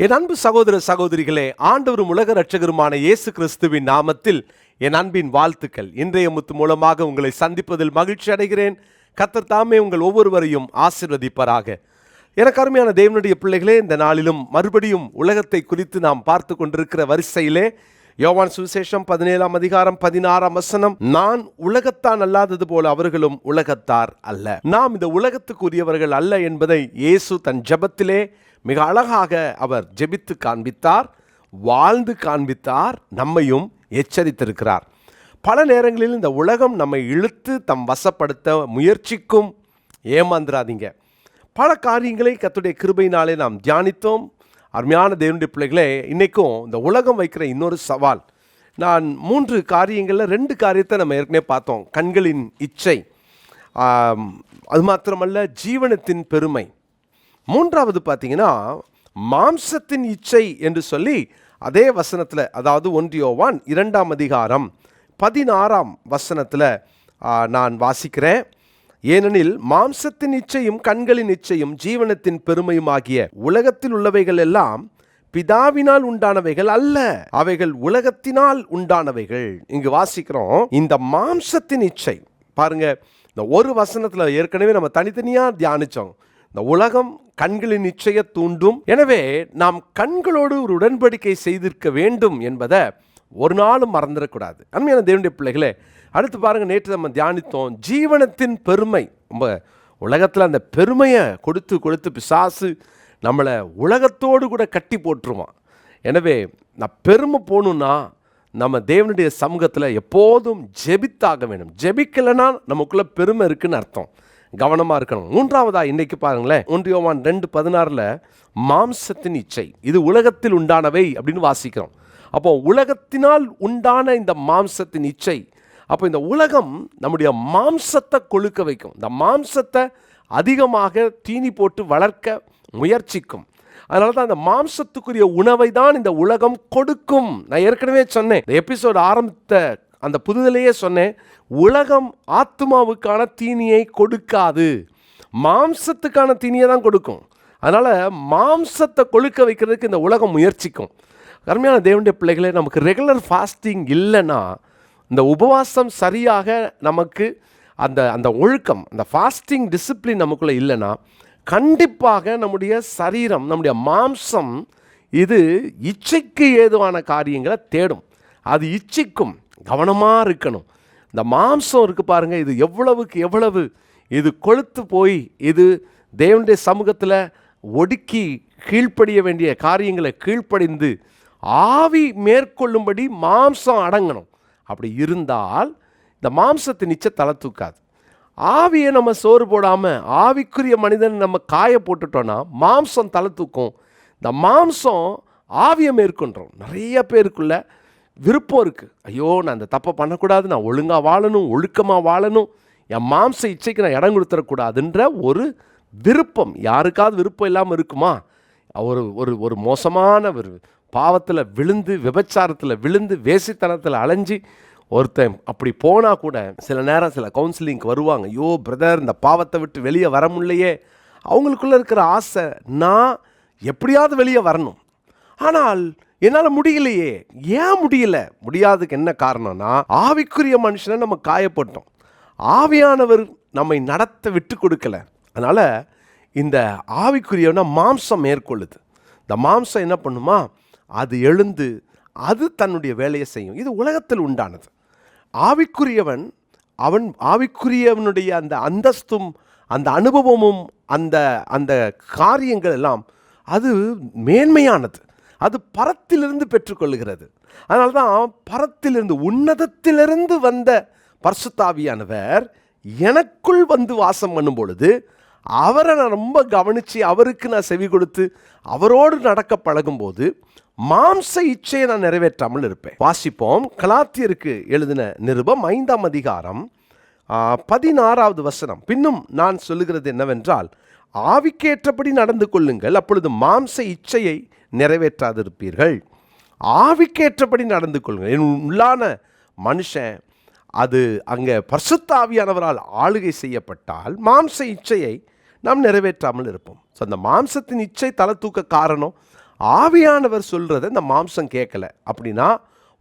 என் அன்பு சகோதர சகோதரிகளே, ஆண்டவரும் உலக இரட்சகருமான இயேசு கிறிஸ்துவின் நாமத்தில் என் அன்பின் வாழ்த்துக்கள். இன்றைய முத்து மூலமாக உங்களை சந்திப்பதில் மகிழ்ச்சி அடைகிறேன். கர்த்தர் தாமே உங்கள் ஒவ்வொருவரையும் ஆசீர்வதிப்பாராக. எனக்கு அருமையான தேவனுடைய பிள்ளைகளே, இந்த நாளிலும் மறுபடியும் உலகத்தை குறித்து நாம் பார்த்து கொண்டிருக்கிற வரிசையிலே யோவான் சுவிசேஷம் 17ஆம் அதிகாரம் 16ஆம் வசனம், நான் உலகத்தான் அல்லாதது போல அவர்களும் உலகத்தார் அல்ல. நாம் இந்த உலகத்துக்குரியவர்கள் அல்ல என்பதை இயேசு தன் ஜெபத்திலே மிக அழகாக அவர் ஜெபித்து காண்பித்தார், வாழ்ந்து காண்பித்தார், நம்மையும் எச்சரித்திருக்கிறார். பல நேரங்களில் இந்த உலகம் நம்மை இழுத்து தம் வசப்படுத்த முயற்சிக்கும். ஏமாந்துராதீங்க. பல காரியங்களை கர்த்தருடைய கிருபையினாலே நாம் தியானித்தோம். அருமையான தேவனுடைய பிள்ளைகளே, இன்றைக்கும் இந்த உலகம் வைக்கிற இன்னொரு சவால். நான் 3 காரியங்களில் 2 காரியத்தை நம்ம ஏற்கனவே பார்த்தோம். கண்களின் இச்சை, அது மாத்திரமல்ல ஜீவனத்தின் பெருமை. 3வது பார்த்தீங்கன்னா மாம்சத்தின் இச்சை என்று சொல்லி அதே வசனத்தில், அதாவது 1 யோவான் 2ஆம் அதிகாரம் 16ஆம் வசனத்தில் நான் வாசிக்கிறேன். ஏனெனில் மாம்சத்தின் இச்சையும் கண்களின் இச்சையும் ஜீவனத்தின் பெருமையும் ஆகிய உலகத்தில் உள்ளவைகள் எல்லாம் பிதாவினால் உண்டானவைகள் அல்ல, அவைகள் உலகத்தினால் உண்டானவைகள். இங்கு வாசிக்கிறோம் இந்த மாம்சத்தின் இச்சை. பாருங்க, இந்த ஒரு வசனத்தில் ஏற்கனவே நம்ம தனித்தனியாக தியானிச்சோம். இந்த உலகம் கண்களின் இச்சையை தூண்டும். எனவே நாம் கண்களோடு ஒரு உடன்படிக்கை செய்திருக்க வேண்டும் என்பதை ஒரு நாளும் மறந்துடக்கூடாது. அருமையான தேவனுடைய பிள்ளைகளே, அடுத்து பாருங்க, நேற்று நம்ம தியானித்தோம் ஜீவனத்தின் பெருமை. நம்ம உலகத்தில் அந்த பெருமையை கொடுத்து கொடுத்து பிசாசு நம்மளை உலகத்தோடு கூட கட்டி போட்டுருவான். எனவே நான் பெருமை போகணுன்னா நம்ம தேவனுடைய சமூகத்தில் எப்போதும் ஜெபித்தாக வேண்டும். ஜெபிக்கலைன்னா நமக்குள்ள பெருமை இருக்குன்னு அர்த்தம். கவனமாக இருக்கணும். 3வதா இன்னைக்கு பாருங்களேன், 1 யோவான் 2:16 மாம்சத்தின் இச்சை, இது உலகத்தில் உண்டானவை அப்படின்னு வாசிக்கிறோம். அப்போ உலகத்தினால் உண்டான இந்த மாம்சத்தின் இச்சை. அப்போ இந்த உலகம் நம்முடைய மாம்சத்தை கொழுக்க வைக்கும். இந்த மாம்சத்தை அதிகமாக தீனி போட்டு வளர்க்க முயற்சிக்கும். அதனால தான் இந்த மாம்சத்துக்குரிய உணவை தான் இந்த உலகம் கொடுக்கும். நான் ஏற்கனவே சொன்னேன், இந்த எபிசோடு ஆரம்பித்த அந்த புதுதிலேயே சொன்னேன், உலகம் ஆத்மாவுக்கான தீனியை கொடுக்காது, மாம்சத்துக்கான தீனியை தான் கொடுக்கும். அதனால் மாம்சத்தை கொழுக்க வைக்கிறதுக்கு இந்த உலகம் முயற்சிக்கும். அருமையான தேவனுடைய பிள்ளைகளே, நமக்கு ரெகுலர் ஃபாஸ்டிங் இல்லைன்னா, இந்த உபவாசம் சரியாக நமக்கு அந்த அந்த ஒழுக்கம், அந்த ஃபாஸ்டிங் டிசிப்ளின் நமக்குள்ளே இல்லைன்னா, கண்டிப்பாக நம்முடைய சரீரம், நம்முடைய மாம்சம் இது இச்சைக்கு ஏதுவான காரியங்களை தேடும். அது இச்சிக்கும். கவனமாக இருக்கணும். இந்த மாம்சம் இருக்குது பாருங்கள், இது எவ்வளவுக்கு எவ்வளவு இது கொழுத்து போய் இது தேவனுடைய சமூகத்தில் ஒடுக்கி கீழ்ப்படிய வேண்டிய காரியங்களை கீழ்ப்படிந்து ஆவி மேற்கொள்ளும்படி மாம்சம் அடங்கணும். அப்படி இருந்தால் இந்த மாம்சத்தின் இச்சை தலை தூக்காது. ஆவியை நம்ம சோறு போடாமல் ஆவிக்குரிய மனிதன் நம்ம காய போட்டுட்டோன்னா மாம்சம் தலை தூக்கும். இந்த மாம்சம் ஆவியை மேற்கொண்டோம். நிறைய பேருக்குள்ள விருப்பம் இருக்குது. ஐயோ, நான் இந்த தப்பை பண்ணக்கூடாது, நான் ஒழுங்காக வாழணும், ஒழுக்கமாக வாழணும், என் மாம்ச இச்சைக்கு நான் இடம் கொடுத்துடக்கூடாதுன்ற ஒரு விருப்பம். யாருக்காவது விருப்பம் இல்லாமல் இருக்குமா? ஒரு ஒரு ஒரு மோசமான ஒரு பாவத்தில் விழுந்து, விபச்சாரத்தில் விழுந்து, வேசித்தனத்தில் அலைஞ்சி ஒருத்தன் அப்படி போனால் கூட சில நேரம் சில கவுன்சிலிங்க்கு வருவாங்க. ஐயோ பிரதர், இந்த பாவத்தை விட்டு வெளியே வர முடியலையே. அவங்களுக்குள்ளே இருக்கிற ஆசை, நான் எப்படியாவது வெளியே வரணும், ஆனால் என்னால் முடியலையே. ஏன் முடியல? முடியாததுக்கு என்ன காரணம்னா, ஆவிக்குரிய மனுஷனை நம்ம காயப்பட்டோம். ஆவியானவர் நம்மை நடத்த விட்டு கொடுக்கல. அதனால் இந்த ஆவிக்குரியவனை மாம்சம் மேற்கொள்ளுது. இந்த மாம்சம் என்ன பண்ணுமா, அது எழுந்து அது தன்னுடைய வேலையை செய்யும். இது உலகத்தில் உண்டானது. ஆவிக்குரியவன், அவன் ஆவிக்குரியவனுடைய அந்த அந்தஸ்தும் அந்த அனுபவமும் அந்த அந்த காரியங்கள் எல்லாம் அது மேன்மையானது. அது பரத்திலிருந்து பெற்றுக்கொள்ளுகிறது. அதனால தான் பரத்திலிருந்து, உன்னதத்திலிருந்து வந்த பரிசுத்தாவியானவர் எனக்குள் வந்து வாசம் பண்ணும் பொழுது அவரை நான் ரொம்ப கவனித்து அவருக்கு நான் செவி கொடுத்து அவரோடு நடக்க பழகும்போது மாம்ச இச்சையை நான் நிறைவேற்றாமல் இருப்பேன். வாசிப்போம், கலாத்தியருக்கு எழுதின நிருபம் 5ஆம் அதிகாரம் 16வது வசனம். பின்னும் நான் சொல்லுகிறது என்னவென்றால், ஆவிக்கேற்றபடி நடந்து கொள்ளுங்கள், அப்பொழுது மாம்ச இச்சையை நிறைவேற்றாதிருப்பீர்கள். ஆவிக்கேற்றபடி நடந்து கொள்ளுங்கள். என் உள்ளான மனுஷன் அது அங்கே பரிசுத்த ஆவியானவரால் ஆளுகை செய்யப்பட்டால் மாம்ச இச்சையை நாம் நிறைவேற்றாமல் இருப்போம். ஸோ அந்த மாம்சத்தின் இச்சை தலை தூக்க காரணம் ஆவியானவர் சொல்கிறத இந்த மாம்சம் கேட்கல. அப்படின்னா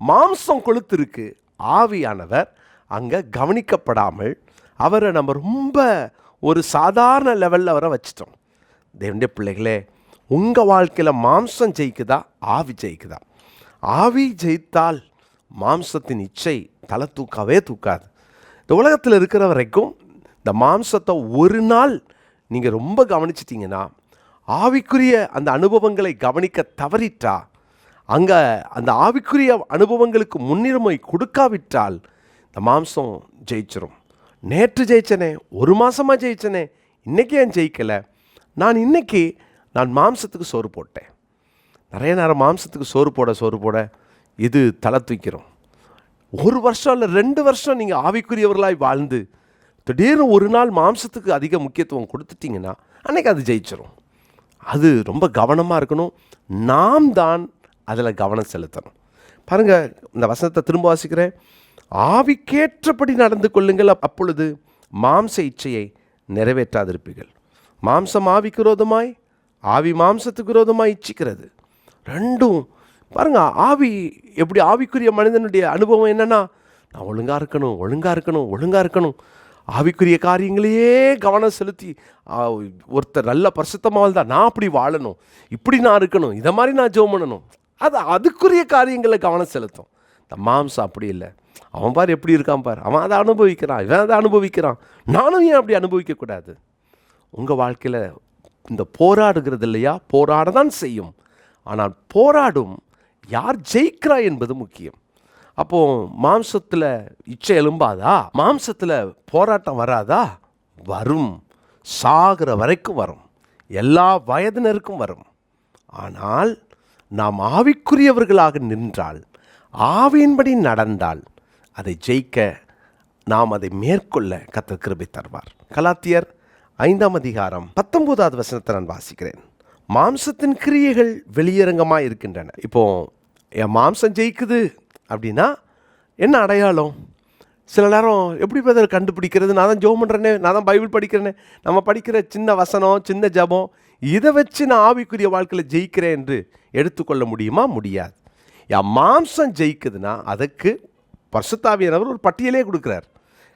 மாம்சம் கொழுத்து இருக்கு, ஆவியானவர் அங்கே கவனிக்கப்படாமல் அவரை நம்ம ரொம்ப ஒரு சாதாரண லெவலில் அவரை வச்சிட்டோம். தேவனுடைய பிள்ளைகளே, உங்கள் வாழ்க்கையில் மாம்சம் ஜெயிக்குதா, ஆவி ஜெயிக்குதா? ஆவி ஜெயித்தால் மாம்சத்தின் இச்சை தலை தூக்கவே தூக்காது. இந்த உலகத்தில் இருக்கிற வரைக்கும் இந்த மாம்சத்தை ஒரு நாள் நீங்கள் ரொம்ப கவனிச்சிட்டிங்கன்னா, ஆவிக்குரிய அந்த அனுபவங்களை கவனிக்க தவறிட்டா, அங்கே அந்த ஆவிக்குரிய அனுபவங்களுக்கு முன்னுரிமை கொடுக்காவிட்டால் இந்த மாம்சம் ஜெயிச்சிரும். நேற்று ஜெயிச்சனே, ஒரு மாதமாக ஜெயிச்சனே, இன்றைக்கி ஏன் ஜெயிக்கலை? நான் மாம்சத்துக்கு சோறு போட்டேன். நிறைய நேரம் மாம்சத்துக்கு சோறு போட இது தலை தூக்கிறோம். 1 வருஷம் இல்லை 2 வருஷம் நீங்கள் ஆவிக்குரியவர்களாய் வாழ்ந்து திடீர்னு ஒரு நாள் மாம்சத்துக்கு அதிக முக்கியத்துவம் கொடுத்துட்டிங்கன்னா அன்றைக்கி அது ஜெயிச்சிரும். அது ரொம்ப கவனமாக இருக்கணும். நாம் தான் அதில் கவனம் செலுத்தணும். பாருங்கள், இந்த வசனத்தை திரும்ப வாசிக்கிறேன். ஆவிக்கேற்றபடி நடந்து கொள்ளுங்கள், அப்பொழுது மாம்ச இச்சையை நிறைவேற்றாதிருப்பீர்கள். மாம்சம் ஆவிக்கு விரோதமாய், ஆவி மாம்சத்துக்கு விரோதமாய் இச்சிக்கிறது. ரெண்டும் பாருங்க. ஆவி எப்படி, ஆவிக்குரிய மனிதனுடைய அனுபவம் என்னன்னா, நான் ஒழுங்காக இருக்கணும். ஆவிக்குரிய காரியங்களையே கவனம் செலுத்தி ஒருத்தர் நல்ல பரிசுத்தமாக தான் நான் அப்படி வாழணும், இப்படி நான் இருக்கணும், இதை மாதிரி நான் ஜெபம் பண்ணணும், அதுக்குரிய காரியங்களை கவனம் செலுத்தும். இந்த மாம்சம் அப்படி இல்லை. அவன் பார் எப்படி இருக்கான் பார், அவன் அதை அனுபவிக்கிறான், இவன் அதை அனுபவிக்கிறான், நானும் ஏன் அப்படி அனுபவிக்கக்கூடாது? உங்கள் வாழ்க்கையில் இந்த போராடுகிறது இல்லையா, போராட தான் செய்யும். ஆனால் போராடும் யார் ஜெயிக்கிறா என்பது முக்கியம். அப்போது மாம்சத்தில் இச்சை எழும்பாதா? மாம்சத்தில் போராட்டம் வராதா? வரும். சாகிற வரைக்கும் வரும், எல்லா வயதினருக்கும் வரும். ஆனால் நாம் ஆவிக்குரியவர்களாக நின்றால், ஆவியின்படி நடந்தால் அதை ஜெயிக்க, நாம் அதை மேற்கொள்ள கர்த்தர் கிருபை தருவார். கலாத்தியர் 5ஆம் அதிகாரம் 19வது வசனத்தை நான் வாசிக்கிறேன். மாம்சத்தின் கிரியைகள் வெளியரங்கமாக இருக்கின்றன. இப்போது என் மாம்சம் ஜெயிக்குது அப்படின்னா என்ன அடையாளம்? சில நேரம் எப்படி பேர் கண்டுபிடிக்கிறது? நான் தான் ஜெபம் பண்ணுறேனே, நான் தான் பைபிள் படிக்கிறேனே, நம்ம படிக்கிற சின்ன வசனம், சின்ன ஜெபம், இதை வச்சு நான் ஆவிக்குரிய வாழ்க்கையில் ஜெயிக்கிறேன் என்று எடுத்துக்கொள்ள முடியுமா? முடியாது. என் மாம்சம் ஜெயிக்குதுன்னா அதுக்கு பரிசுத்தாவியானவர் ஒரு பட்டியலே கொடுக்குறார்.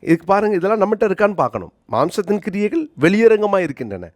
இதுக்கு பாருங்கள், இதெல்லாம் நம்மகிட்ட இருக்கான்னு பார்க்கணும். மாம்சத்தின் கிரியைகள் வெளியரங்கமாக இருக்கின்றன.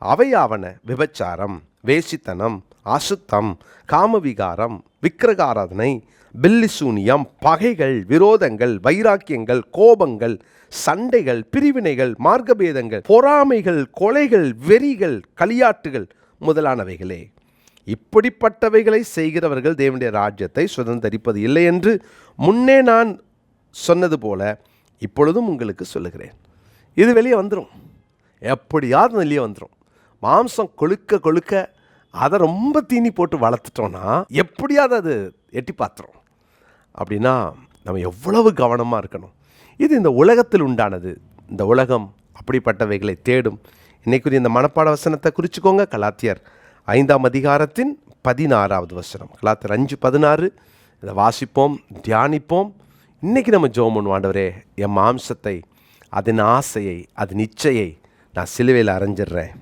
அவையாவன விபச்சாரம், வேசித்தனம், அசுத்தம், காமவிகாரம், விக்கிரகாராதனை, பில்லிசூனியம், பகைகள், விரோதங்கள், வைராக்கியங்கள், கோபங்கள், சண்டைகள், பிரிவினைகள், மார்க்கபேதங்கள், பொறாமைகள், கொலைகள், வெறிகள், களியாட்டுகள் முதலானவைகளே. இப்படிப்பட்டவைகளை செய்கிறவர்கள் தேவனுடைய ராஜ்யத்தை சுதந்தரிப்பது இல்லை என்று முன்னே நான் சொன்னது போல இப்பொழுதும் உங்களுக்கு சொல்லுகிறேன். இது வெளியே வந்துடும், எப்படியாவது வெளியே வந்துடும். மாம்சம் கொழுக்க அதை ரொம்ப தீனி போட்டு வளர்த்துட்டோன்னா எப்படியாவது அது எட்டி பார்த்துரும். அப்படின்னா நம்ம எவ்வளவு கவனமாக இருக்கணும். இது இந்த உலகத்தில் உண்டானது. இந்த உலகம் அப்படிப்பட்டவைகளை தேடும். இன்னைக்குரிய இந்த மனப்பாட வசனத்தை குறிச்சுக்கோங்க. கலாத்தியர் 5ஆம் அதிகாரத்தின் 16வது வசனம். கலாத்தியர் 5:16. இதை வாசிப்போம், தியானிப்போம். இன்றைக்கி நம்ம ஜெபம் பண்ணுவோம். ஆண்டவரே, என் மாம்சத்தை, அதன் ஆசையை, அதன் இச்சையை நான் சிலுவையில் அரைஞ்சிடுறேன்.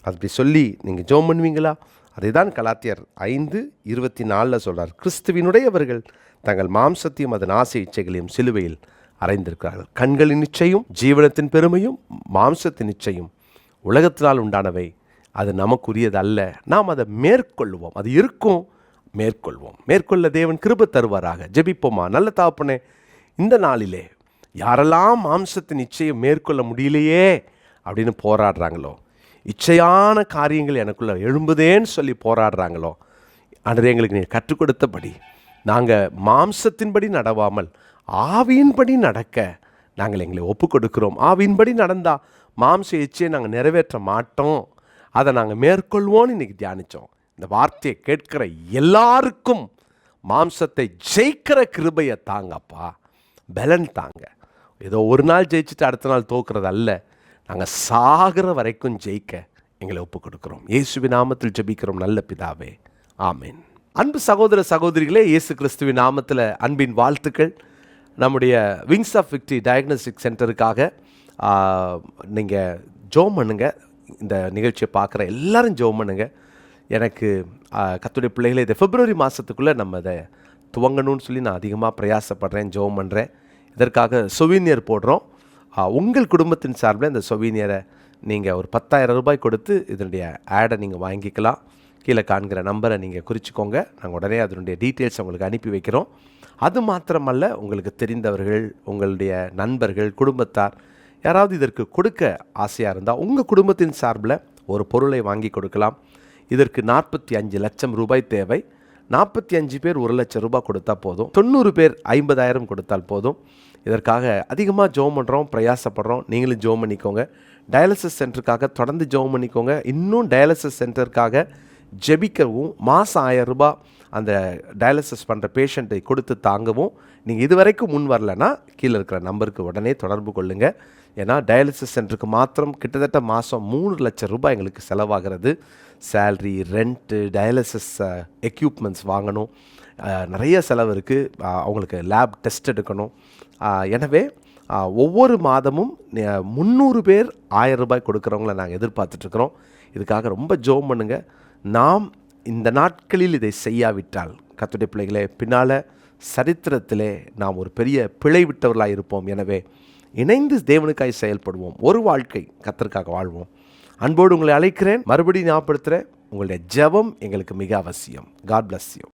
அப்படி சொல்லி நீங்கள் ஜெபம் பண்ணுவீங்களா? அதை தான் கலாத்தியர் 5:24 சொல்கிறார். கிறிஸ்துவினுடையவர்கள் தங்கள் மாம்சத்தையும் அதன் ஆசை இச்சைகளையும் சிலுவையில் அறைந்திருக்கிறார்கள். கண்களின் இச்சையும் ஜீவனத்தின் பெருமையும் மாம்சத்தின் இச்சையும் உலகத்தினால் உண்டானவை, அது நமக்குரியது அல்ல. நாம் அதை மேற்கொள்வோம். அது இருக்கும், மேற்கொள்வோம். மேற்கொள்ள தேவன் கிருபை தருவாராக. ஜெபிப்போமா? நல்ல தகப்பனே, இந்த நாளிலே யாரெல்லாம் மாம்சத்தின் இச்சையை மேற்கொள்ள முடியலையே அப்படின்னு போராடுறாங்களோ, இச்சையான காரியங்கள் எனக்குள்ளே எழும்புதேன்னு சொல்லி போராடுறாங்களோ, ஆண்டவரே, எங்களுக்கு நீ கற்றுக் கொடுத்தபடி நாங்கள் மாம்சத்தின்படி நடவாமல் ஆவியின்படி நடக்க நாங்கள் எங்களை ஒப்பு கொடுக்கிறோம். ஆவியின்படி நடந்தால் மாம்ச இச்சையை நாங்கள் நிறைவேற்ற மாட்டோம், அதை நாங்கள் மேற்கொள்வோன்னு இன்றைக்கி தியானித்தோம். இந்த வார்த்தையை கேட்கிற எல்லாருக்கும் மாம்சத்தை ஜெயிக்கிற கிருபையை தாங்கப்பா, பலன் தாங்க. ஏதோ ஒரு நாள் ஜெயிச்சுட்டு அடுத்த நாள் தோக்குறது அல்ல, நாங்கள் சாகிற வரைக்கும் ஜெயிக்க எங்களை ஒப்பு கொடுக்குறோம். இயேசுவின் நாமத்தில் ஜெபிக்கிறோம் நல்ல பிதாவே, ஆமேன். அன்பு சகோதர சகோதரிகளே, இயேசு கிறிஸ்துவின் நாமத்தில் அன்பின் வாழ்த்துக்கள். நம்முடைய விங்ஸ் ஆஃப் விக்டரி டயக்னோஸ்டிக் சென்டருக்காக நீங்கள் ஜெபம் பண்ணுங்க. இந்த நிகழ்ச்சியை பார்க்குற எல்லாரும் ஜெபம் பண்ணுங்க. எனக்கு கர்த்தருடைய பிள்ளைகளை இதை பிப்ரவரி மாதத்துக்குள்ளே நம்ம இதை துவங்கணும்னு சொல்லி நான் அதிகமாக பிரயாசப்படுறேன், ஜெபம் பண்ணுறேன். இதற்காக சொவீனியர் போடுறோம். உங்கள் குடும்பத்தின் சார்பில் இந்த சொவீனியரை நீங்கள் ஒரு 10,000 ரூபாய் கொடுத்து இதனுடைய ஆடை நீங்கள் வாங்கிக்கலாம். கீழே காண்கிற நம்பரை நீங்கள் குறிச்சிக்கோங்க. நாங்கள் உடனே அதனுடைய டீட்டெயில்ஸ் உங்களுக்கு அனுப்பி வைக்கிறோம். அது மாத்திரமல்ல, உங்களுக்கு தெரிந்தவர்கள், உங்களுடைய நண்பர்கள், குடும்பத்தார் யாராவது இதற்கு கொடுக்க ஆசையாக இருந்தால் உங்கள் குடும்பத்தின் சார்பில் ஒரு பொருளை வாங்கி கொடுக்கலாம். இதற்கு 45 லட்சம் ரூபாய் தேவை. 45 பேர் 1 லட்சம் ரூபாய் கொடுத்தா போதும். 90 பேர் 50,000 கொடுத்தால் போதும். இதற்காக அதிகமாக ஜெபம் பண்ணுறோம், பிரயாசப்படுறோம். நீங்களும் ஜெபம் பண்ணிக்கோங்க. டயாலிசிஸ் சென்டருக்காக தொடர்ந்து ஜெபம் பண்ணிக்கோங்க. இன்னும் டயாலிசிஸ் சென்டருக்காக ஜெபிக்கவும், மாதம் 1000 ரூபாய் அந்த டயாலிசிஸ் பண்ணுற பேஷண்ட்டை கொடுத்து தாங்கவும் நீங்கள் இதுவரைக்கும் முன் வரலன்னா கீழே இருக்கிற நம்பருக்கு உடனே தொடர்பு கொள்ளுங்கள். ஏன்னா டயாலிசிஸ் சென்டருக்கு மாத்திரம் கிட்டத்தட்ட மாதம் 3 லட்சம் ரூபாய் எங்களுக்கு செலவாகிறது. சேல்ரி, ரெண்ட்டு, டயாலிசிஸ் எக்யூப்மெண்ட்ஸ் வாங்கணும், நிறைய செலவு இருக்குது. அவங்களுக்கு லேப் டெஸ்ட் எடுக்கணும். எனவே ஒவ்வொரு மாதமும் 300 பேர் 1000 ரூபாய் கொடுக்குறவங்கள நாங்கள் எதிர்பார்த்துட்ருக்குறோம். இதுக்காக ரொம்ப ஜெபம் பண்ணுங்கள். நாம் இந்த நாட்களில் இதை செய்யாவிட்டால் கர்த்தருடைய பிள்ளைகளே, பின்னால் சரித்திரத்திலே நாம் ஒரு பெரிய பிழை விட்டவர்களாக இருப்போம். எனவே இணைந்து தேவனுக்காய் செயல்படுவோம். ஒரு வாழ்க்கை கர்த்தருக்காக வாழ்வோம். அன்போடு உங்களை அழைக்கிறேன். மறுபடியும் ஞாபகப்படுத்துகிறேன், உங்களுடைய ஜெபம் எங்களுக்கு மிக அவசியம். God bless you.